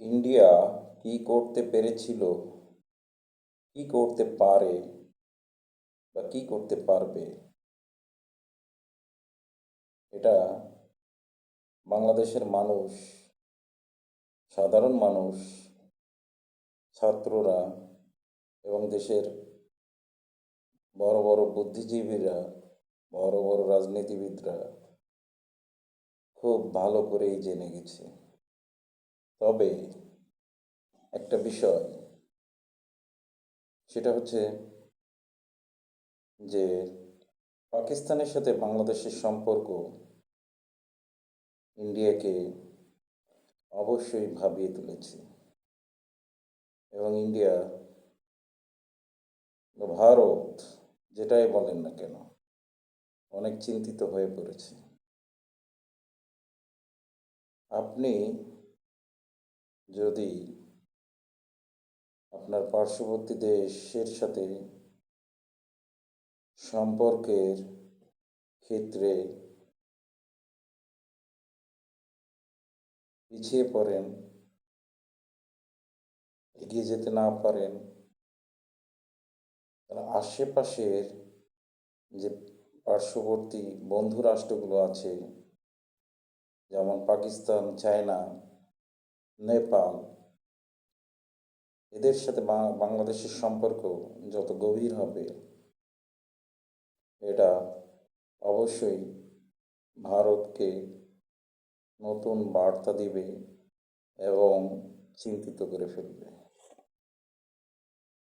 India কি করতে পেরেছিল, কি করতে পারে বা কি করতে পারবে, এটা বাংলাদেশের মানুষ, সাধারণ মানুষ, ছাত্ররা এবং দেশের বড় বড় বুদ্ধিজীবীরা, বড় বড় রাজনীতিবিদরা খুব ভালো করেই জেনে গেছে। তবে একটা বিষয়, সেটা হচ্ছে যে পাকিস্তানের সাথে বাংলাদেশের সম্পর্ক ইন্ডিয়াকে অবশ্যই ভাবিয়ে তুলেছে এবং ইন্ডিয়া বা ভারত, যেটাই বলেন না কেন, অনেক চিন্তিত হয়ে পড়েছে। আপনি যদি আপনার পার্শ্ববর্তী দেশের সাথে সম্পর্কের ক্ষেত্রে পিছিয়ে পড়েন, এগিয়ে যেতে না পারেন, তাহলে আশেপাশের যে পার্শ্ববর্তী বন্ধু রাষ্ট্রগুলো আছে, যেমন পাকিস্তান, চায়না, নেপাল, এদের সাথে বাংলাদেশের সম্পর্ক যত গভীর হবে, এটা অবশ্যই ভারতকে নতুন বার্তা দিবে এবং চিন্তিত করে ফেলবে।